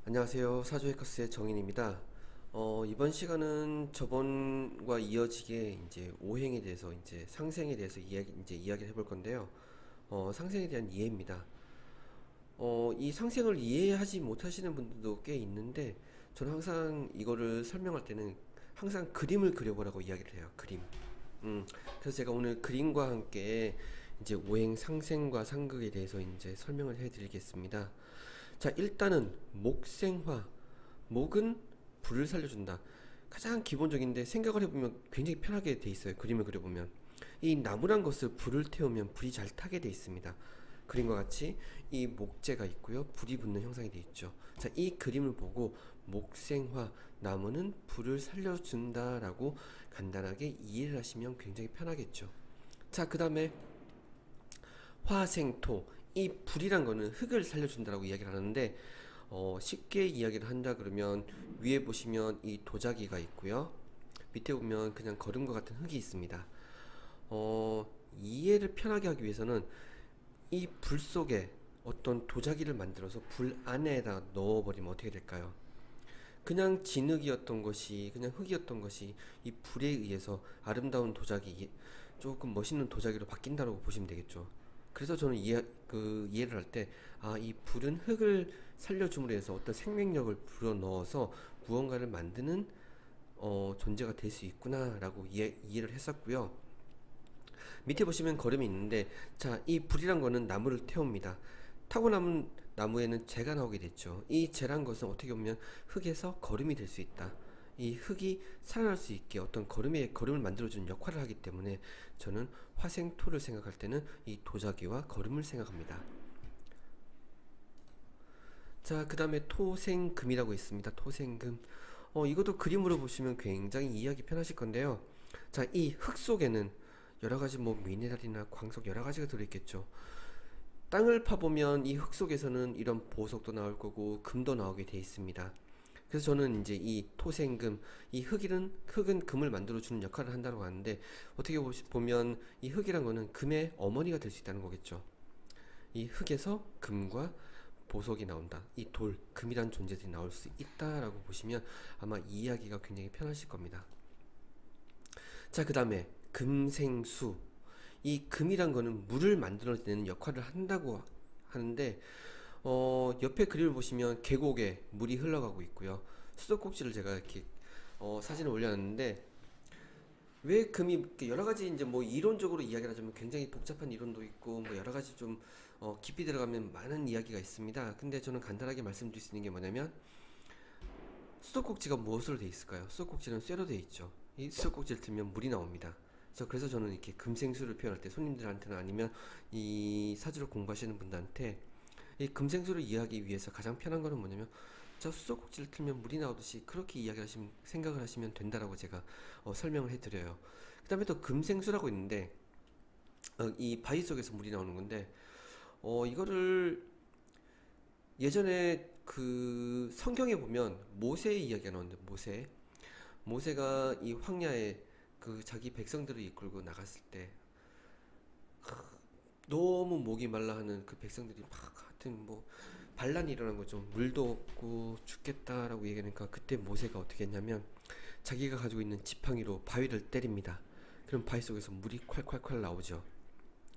안녕하세요. 사조해커스의 정인입니다. 이번 시간은 저번과 이어지게 이제 오행에 대해서 이제 상생에 대해서 이야기를 해볼 건데요. 상생에 대한 이해입니다. 이 상생을 이해하지 못하시는 분들도 꽤 있는데 저는 항상 이거를 설명할 때는 항상 그림을 그려보라고 이야기를 해요. 그림. 그래서 제가 오늘 그림과 함께 이제 오행 상생과 상극에 대해서 이제 설명을 해드리겠습니다. 자, 일단은 목생화. 목은 불을 살려준다. 가장 기본적인데 생각을 해보면 굉장히 편하게 돼 있어요. 그림을 그려보면 이 나무란 것을 불을 태우면 불이 잘 타게 돼 있습니다. 그림과 같이 이 목재가 있고요, 불이 붙는 형상이 돼 있죠. 자, 이 그림을 보고 목생화, 나무는 불을 살려준다 라고 간단하게 이해를 하시면 굉장히 편하겠죠. 자, 그 다음에 화생토. 이 불이란 거는 흙을 살려준다라고 이야기를 하는데 쉽게 이야기를 한다 그러면 위에 보시면 이 도자기가 있고요, 밑에 보면 그냥 거름과 같은 흙이 있습니다. 이해를 편하게 하기 위해서는 이 불 속에 어떤 도자기를 만들어서 불 안에다 넣어버리면 어떻게 될까요? 그냥 진흙이었던 것이, 그냥 흙이었던 것이 이 불에 의해서 아름다운 도자기, 조금 멋있는 도자기로 바뀐다고 보시면 되겠죠. 그래서 저는 이해를 할 때, 이 불은 흙을 살려줌으로 해서 어떤 생명력을 불어넣어서 무언가를 만드는 존재가 될 수 있구나 라고 이해를 했었고요. 밑에 보시면 거름이 있는데, 자, 이 불이란 거는 나무를 태웁니다. 타고 남은 나무에는 재가 나오게 됐죠. 이 재란 것은 어떻게 보면 흙에서 거름이 될 수 있다. 이 흙이 살아날 수 있게 어떤 거름을 만들어주는 역할을 하기 때문에 저는 화생토를 생각할 때는 이 도자기와 거름을 생각합니다. 자, 그 다음에 토생금이라고 있습니다. 토생금. 이것도 그림으로 보시면 굉장히 이해하기 편하실 건데요. 자, 이 흙 속에는 여러가지 뭐 미네랄이나 광석 여러가지가 들어있겠죠. 땅을 파보면 이 흙 속에서는 이런 보석도 나올 거고 금도 나오게 돼 있습니다. 그래서 저는 이제 이 토생금, 이 흙은 금을 만들어주는 역할을 한다고 하는데, 어떻게 보면 이 흙이란 거는 금의 어머니가 될 수 있다는 거겠죠. 이 흙에서 금과 보석이 나온다. 이 돌, 금이란 존재들이 나올 수 있다라고 보시면 아마 이해하기가 굉장히 편하실 겁니다. 자, 그 다음에 금생수. 이 금이란 거는 물을 만들어내는 역할을 한다고 하는데, 옆에 그림을 보시면 계곡에 물이 흘러가고 있고요. 수도꼭지를 제가 이렇게 사진을 올려놨는데, 왜 금이 이렇게 여러가지 이제 뭐 이론적으로 이야기를 하자면 굉장히 복잡한 이론도 있고 뭐 여러가지 좀 깊이 들어가면 많은 이야기가 있습니다. 근데 저는 간단하게 말씀드릴 수 있는 게 뭐냐면, 수도꼭지가 무엇으로 되어 있을까요? 수도꼭지는 쇠로 되어 있죠. 이 수도꼭지를 틀면 물이 나옵니다. 그래서 저는 이렇게 금생수를 표현할 때 손님들한테는, 아니면 이 사주를 공부하시는 분들한테 이 금생수를 이해하기 위해서 가장 편한 거는 뭐냐면, 저 수도꼭지를 틀면 물이 나오듯이 그렇게 생각을 하시면 된다라고 제가 설명을 해드려요. 그 다음에 또 금생수라고 있는데, 이 바위 속에서 물이 나오는 건데, 이거를 예전에 그 성경에 보면 모세의 이야기가 나오는데, 모세가 이 황야에 그 자기 백성들을 이끌고 나갔을 때 너무 목이 말라 하는 그 백성들이 막 하여튼 뭐 반란이 일어난 거죠. 물도 없고 죽겠다라고 얘기하니까 그때 모세가 어떻게 했냐면, 자기가 가지고 있는 지팡이로 바위를 때립니다. 그럼 바위 속에서 물이 콸콸콸 나오죠.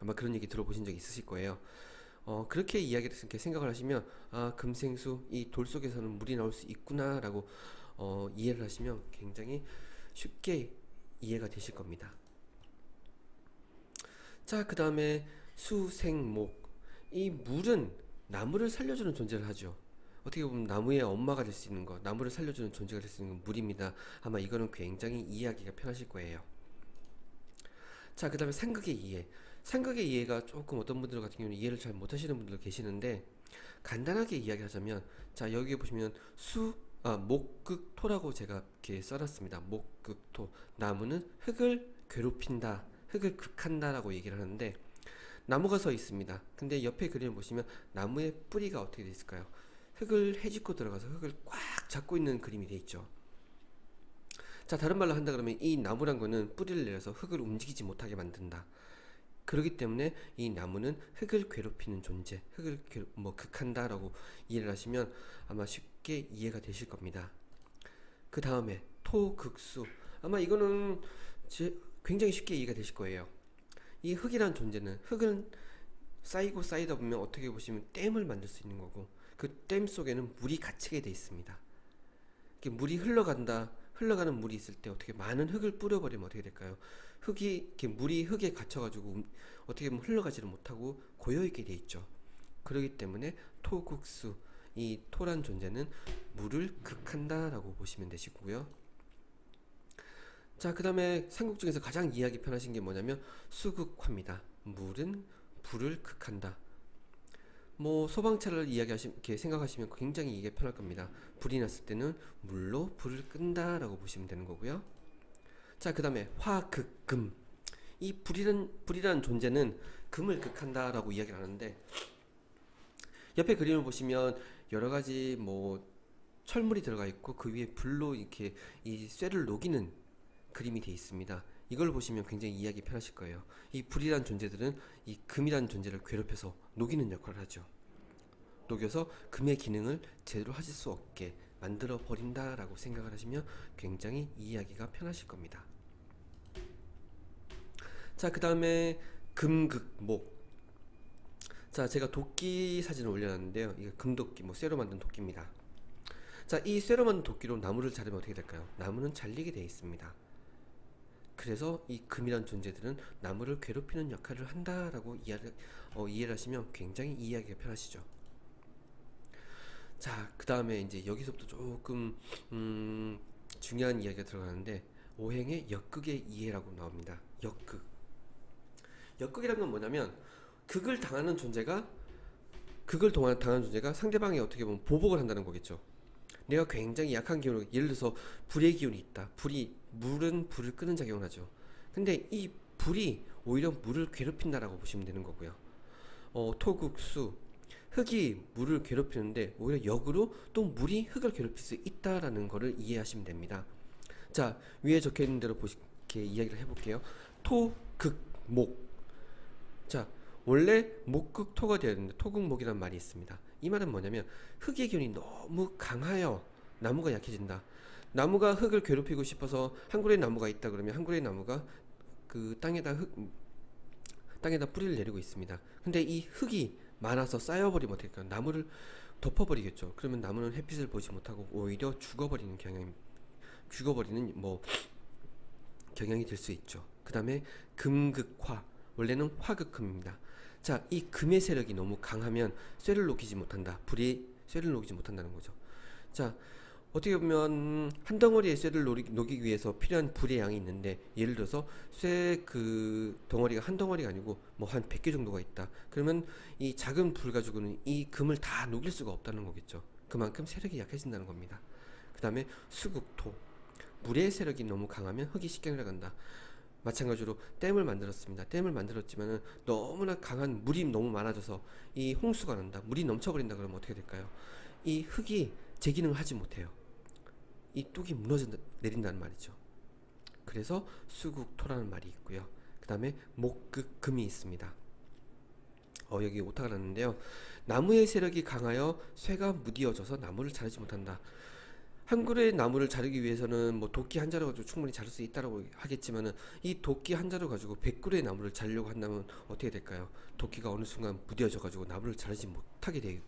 아마 그런 얘기 들어보신 적 있으실 거예요. 그렇게 생각을 하시면, 금생수, 이 돌 속에서는 물이 나올 수 있구나 라고 이해를 하시면 굉장히 쉽게 이해가 되실 겁니다. 자, 그 다음에 수생목. 이 물은 나무를 살려주는 존재를 하죠. 어떻게 보면 나무의 엄마가 될 수 있는 것, 나무를 살려주는 존재가 될 수 있는 건 물입니다. 아마 이거는 굉장히 이해하기가 편하실 거예요. 자, 그 다음에 상극의 이해. 상극의 이해가 조금 어떤 분들 같은 경우는 이해를 잘 못하시는 분들 계시는데, 간단하게 이야기하자면, 자, 여기 보시면 목극토라고 제가 이렇게 써놨습니다. 목극토. 나무는 흙을 괴롭힌다, 흙을 극한다라고 얘기를 하는데, 나무가 서 있습니다. 근데 옆에 그림을 보시면 나무의 뿌리가 어떻게 되어 있을까요? 흙을 헤집고 들어가서 흙을 꽉 잡고 있는 그림이 되어 있죠. 자, 다른 말로 한다 그러면 이 나무란 거는 뿌리를 내려서 흙을 움직이지 못하게 만든다. 그렇기 때문에 이 나무는 흙을 괴롭히는 존재, 흙을 극한다라고 이해를 하시면 아마 쉽게 이해가 되실 겁니다. 그 다음에 토극수. 아마 이거는 굉장히 쉽게 이해가 되실 거예요. 이 흙이란 존재는, 흙은 쌓이고 쌓이다 보면 어떻게 보시면 댐을 만들 수 있는 거고, 그 댐 속에는 물이 갇히게 돼 있습니다. 이렇게 물이 흘러가는 물이 있을 때 어떻게 많은 흙을 뿌려버리면 어떻게 될까요? 이렇게 물이 흙에 갇혀가지고 어떻게 보면 흘러가지를 못하고 고여있게 돼 있죠. 그렇기 때문에 토국수, 이 토란 존재는 물을 극한다라고 보시면 되시고요. 자, 그 다음에 삼국 중에서 가장 이해하기 편하신 게 뭐냐면 수극화입니다. 물은 불을 극한다. 소방차를 이렇게 생각하시면 굉장히 이게 편할 겁니다. 불이 났을 때는 물로 불을 끈다라고 보시면 되는 거고요. 자, 그 다음에 화극금. 이 불이라는 존재는 금을 극한다라고 이야기를 하는데, 옆에 그림을 보시면 여러 가지 철물이 들어가 있고 그 위에 불로 이렇게 이 쇠를 녹이는 그림이 되어 있습니다. 이걸 보시면 굉장히 이해하기 편하실 거예요. 이 불이란 존재들은 이 금이라는 존재를 괴롭혀서 녹이는 역할을 하죠. 녹여서 금의 기능을 제대로 하실 수 없게 만들어 버린다라고 생각을 하시면 굉장히 이해하기가 편하실 겁니다. 자, 그 다음에 금극목. 자, 제가 도끼 사진을 올려놨는데요. 이게 금도끼, 쇠로 만든 도끼입니다. 자, 이 쇠로 만든 도끼로 나무를 자르면 어떻게 될까요? 나무는 잘리게 되어 있습니다. 그래서 이 금이란 존재들은 나무를 괴롭히는 역할을 한다라고 이해를 하시면 굉장히 이해하기가 편하시죠. 자, 그 다음에 이제 여기서부터 조금 중요한 이야기가 들어가는데, 오행의 역극의 이해라고 나옵니다. 역극. 역극이라는 건 뭐냐면 극을 당하는 존재가 상대방이 어떻게 보면 보복을 한다는 거겠죠. 내가 굉장히 약한 기운을, 예를 들어서 불의 기운이 있다. 물은 불을 끄는 작용을 하죠. 근데 이 불이 오히려 물을 괴롭힌다라고 보시면 되는 거고요. 토국수. 흙이 물을 괴롭히는데 오히려 역으로 또 물이 흙을 괴롭힐 수 있다라는 거를 이해하시면 됩니다. 자, 위에 적혀 있는 대로 이렇게 이야기를 해볼게요. 토, 극, 목. 자, 원래 목극토가 되어야 되는데 토극목이라는 말이 있습니다. 이 말은 뭐냐면 흙의 기운이 너무 강하여 나무가 약해진다. 나무가 흙을 괴롭히고 싶어서 한 그루의 나무가 있다 그러면 한 그루의 나무가 그 땅에다 뿌리를 내리고 있습니다. 근데 이 흙이 많아서 쌓여버리면 어떻게 될까요? 나무를 덮어버리겠죠. 그러면 나무는 햇빛을 보지 못하고 오히려 죽어버리는 경향이 될 수 있죠. 그 다음에 금극화. 원래는 화극금입니다. 자, 이 금의 세력이 너무 강하면 쇠를 녹이지 못한다. 불이 쇠를 녹이지 못한다는 거죠. 자, 어떻게 보면 한 덩어리의 쇠를 녹이기 위해서 필요한 불의 양이 있는데, 예를 들어서 쇠 덩어리가 한 덩어리가 아니고 한 100개 정도가 있다. 그러면 이 작은 불 가지고는 이 금을 다 녹일 수가 없다는 거겠죠. 그만큼 세력이 약해진다는 겁니다. 그 다음에 수극토. 물의 세력이 너무 강하면 흙이 쉽게 내려간다. 마찬가지로 댐을 만들었습니다. 댐을 만들었지만은 너무나 강한 물이 너무 많아져서 이 홍수가 난다. 물이 넘쳐버린다 그러면 어떻게 될까요? 이 흙이 제 기능을 하지 못해요. 이 뚝이 내린다는 말이죠. 그래서 수국토라는 말이 있고요. 그 다음에 목극금이 있습니다. 여기 오타가 났는데요. 나무의 세력이 강하여 쇠가 무디어져서 나무를 자르지 못한다. 한 그루의 나무를 자르기 위해서는 도끼 한 자루 가지고 충분히 자를 수 있다라고 하겠지만은, 이 도끼 한 자루 가지고 100그루의 나무를 자르려고 한다면 어떻게 될까요? 도끼가 어느 순간 무뎌져 가지고 나무를 자르지 못하게 되어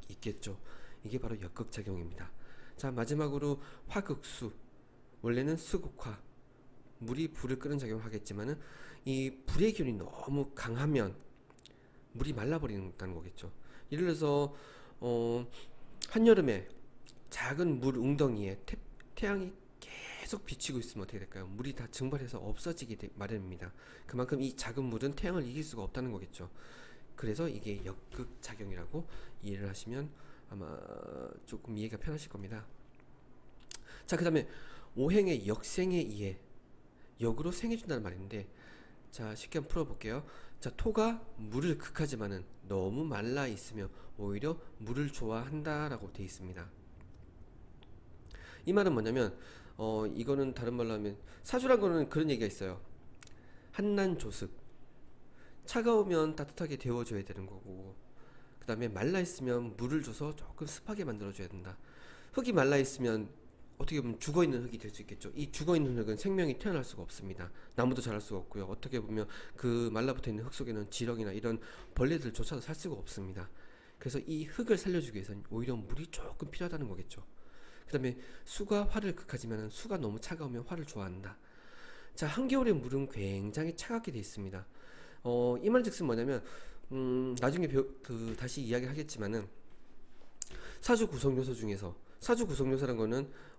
있겠죠. 이게 바로 역극작용입니다. 자, 마지막으로 화극수. 원래는 수극화. 물이 불을 끄는 작용을 하겠지만은 이 불의 기운이 너무 강하면 물이 말라버린다는 거겠죠. 예를 들어서 한여름에 작은 물 웅덩이에 태양이 계속 비치고 있으면 어떻게 될까요? 물이 다 증발해서 없어지게 마련입니다. 그만큼 이 작은 물은 태양을 이길 수가 없다는 거겠죠. 그래서 이게 역극작용이라고 이해를 하시면 아마 조금 이해가 편하실 겁니다. 자, 그 다음에 오행의 역생에 의해 역으로 생해준다는 말인데, 자, 쉽게 한번 풀어볼게요. 자, 토가 물을 극하지만은 너무 말라 있으면 오히려 물을 좋아한다라고 되어 있습니다. 이 말은 뭐냐면, 이거는 다른 말로 하면, 사주란 거는 그런 얘기가 있어요. 한난조습. 차가우면 따뜻하게 데워줘야 되는 거고, 그 다음에 말라 있으면 물을 줘서 조금 습하게 만들어줘야 된다. 흙이 말라 있으면 어떻게 보면 죽어있는 흙이 될 수 있겠죠. 이 죽어있는 흙은 생명이 태어날 수가 없습니다. 나무도 자랄 수가 없고요. 어떻게 보면 그 말라붙어 있는 흙 속에는 지렁이나 이런 벌레들조차도 살 수가 없습니다. 그래서 이 흙을 살려주기 위해서는 오히려 물이 조금 필요하다는 거겠죠. 그 다음에 수가 화를 극하지만 수가 너무 차가우면 화를 좋아한다. 자, 한겨울의 물은 굉장히 차갑게 되어 있습니다. 이 말즉슨 뭐냐면, 나중에 다시 이야기를 하겠지만은, 사주 구성 요소 중에서, 사주 구성 요소란 거는,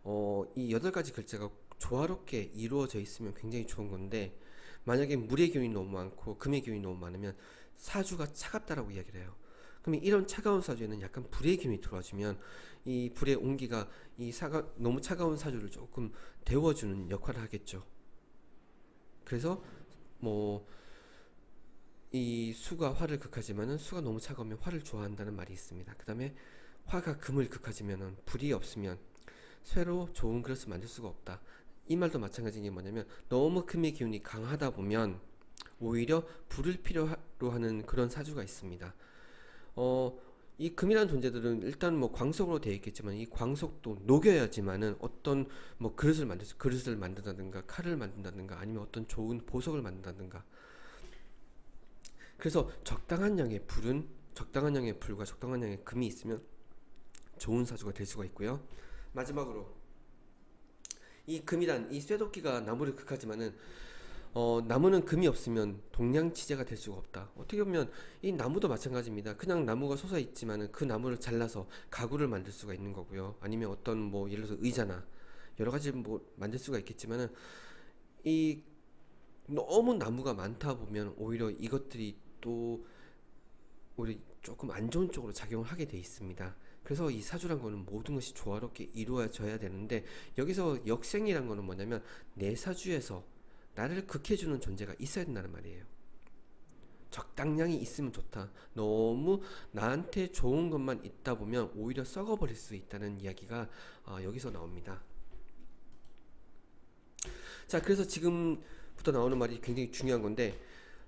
이 8가지 글자가 조화롭게 이루어져 있으면 굉장히 좋은 건데, 만약에 물의 기운이 너무 많고, 금의 기운이 너무 많으면, 사주가 차갑다라고 이야기를 해요. 그러면 이런 차가운 사주에는 약간 불의 기운이 들어와주면, 이 불의 온기가 너무 차가운 사주를 조금 데워주는 역할을 하겠죠. 그래서, 뭐, 이 수가 화를 극하지만은 수가 너무 차가우면 화를 좋아한다는 말이 있습니다. 그 다음에 화가 금을 극하지만은 불이 없으면 쇠로 좋은 그릇을 만들 수가 없다. 이 말도 마찬가지인 게 뭐냐면, 너무 금의 기운이 강하다 보면 오히려 불을 필요로 하는 그런 사주가 있습니다. 이 금이라는 존재들은 일단 뭐 광석으로 되어 있겠지만, 이 광석도 녹여야지만은 어떤 뭐 그릇을 만든다든가 칼을 만든다든가 아니면 어떤 좋은 보석을 만든다든가. 그래서 적당한 양의 불과 적당한 양의 금이 있으면 좋은 사주가 될 수가 있고요. 마지막으로 이 금이란 이 쇠도끼가 나무를 극하지만은, 나무는 금이 없으면 동량치제가 될 수가 없다. 어떻게 보면 이 나무도 마찬가지입니다. 그냥 나무가 솟아 있지만은 그 나무를 잘라서 가구를 만들 수가 있는 거고요. 아니면 어떤 뭐 예를 들어서 의자나 여러 가지 뭐 만들 수가 있겠지만은, 이 너무 나무가 많다 보면 오히려 이것들이 또 우리 조금 안 좋은 쪽으로 작용을 하게 돼 있습니다. 그래서 이 사주란 거는 모든 것이 조화롭게 이루어져야 되는데, 여기서 역생이란 거는 뭐냐면 내 사주에서 나를 극해주는 존재가 있어야 된다는 말이에요. 적당량이 있으면 좋다. 너무 나한테 좋은 것만 있다 보면 오히려 썩어버릴 수 있다는 이야기가 여기서 나옵니다. 자, 그래서 지금부터 나오는 말이 굉장히 중요한 건데,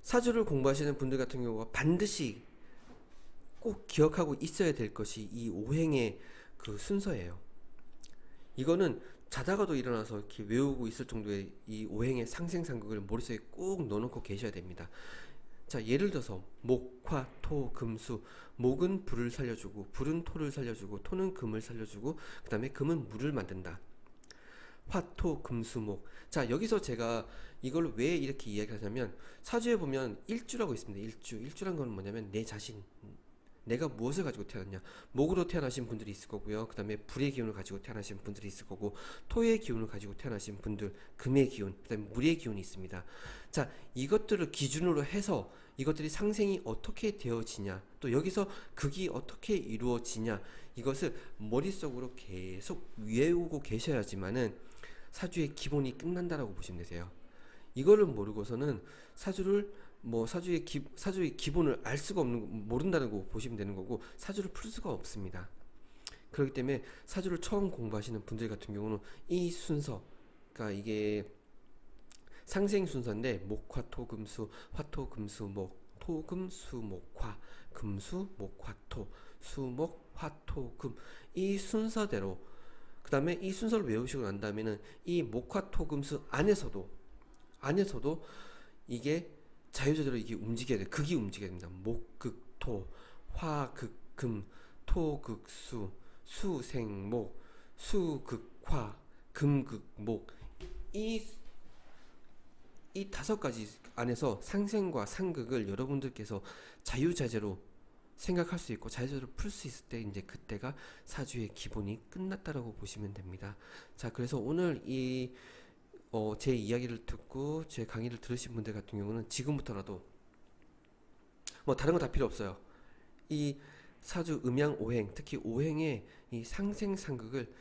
사주를 공부하시는 분들 같은 경우가 반드시 꼭 기억하고 있어야 될 것이 이 오행의 그 순서예요. 이거는 자다가도 일어나서 이렇게 외우고 있을 정도의 이 오행의 상생상극을 머릿속에 꼭 넣어놓고 계셔야 됩니다. 자, 예를 들어서 목, 화, 토, 금, 수. 목은 불을 살려주고, 불은 토를 살려주고, 토는 금을 살려주고, 그 다음에 금은 물을 만든다. 화, 토, 금, 수, 목. 자, 여기서 제가 이걸 왜 이렇게 이야기하냐면, 사주에 보면 일주라고 있습니다. 일주란 건 뭐냐면 내 자신, 내가 무엇을 가지고 태어났냐. 목으로 태어나신 분들이 있을 거고요. 그 다음에 불의 기운을 가지고 태어나신 분들이 있을 거고, 토의 기운을 가지고 태어나신 분들, 금의 기운, 그 다음에 물의 기운이 있습니다. 자, 이것들을 기준으로 해서 이것들이 상생이 어떻게 되어지냐, 또 여기서 극이 어떻게 이루어지냐, 이것을 머릿속으로 계속 외우고 계셔야지만은 사주의 기본이 끝난다라고 보시면 되세요. 이거를 모르고서는 사주의 기본을 알 수가 모른다는 거 보시면 되는 거고, 사주를 풀 수가 없습니다. 그렇기 때문에 사주를 처음 공부하시는 분들 같은 경우는 이 순서, 그러니까 이게 상생 순서인데, 목화 토금수, 화토 금수 목, 토금 수목 화, 금수 목 화토, 수목 화토 금, 이 순서대로, 그 다음에 이 순서를 외우시고 난 다음에는 이 목화 토금수 안에서도 이게 자유자재로 이게 움직여야 돼. 극이 움직여야 됩니다. 목극토, 화극금, 토극수, 수생목, 수극화, 금극목. 이 5가지 안에서 상생과 상극을 여러분들께서 자유자재로 생각할 수 있고 자유자재로 풀 수 있을 때, 이제 그때가 사주의 기본이 끝났다라고 보시면 됩니다. 자, 그래서 오늘 제 이야기를 듣고 제 강의를 들으신 분들 같은 경우는 지금부터라도 뭐 다른 거 다 필요 없어요. 이 사주 음양 오행, 특히 오행의 이 상생상극을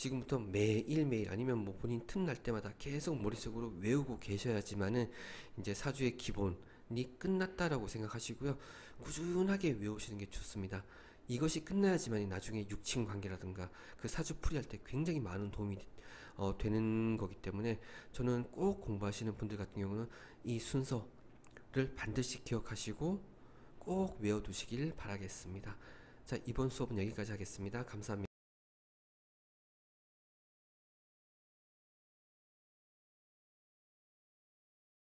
지금부터 매일매일 아니면 뭐 본인 틈날 때마다 계속 머릿속으로 외우고 계셔야지만은 이제 사주의 기본이 끝났다라고 생각하시고요. 꾸준하게 외우시는 게 좋습니다. 이것이 끝나야지만 나중에 육친 관계라든가 그 사주 풀이할 때 굉장히 많은 도움이 되는 거기 때문에 저는 꼭 공부하시는 분들 같은 경우는 이 순서를 반드시 기억하시고 꼭 외워두시길 바라겠습니다. 자, 이번 수업은 여기까지 하겠습니다. 감사합니다.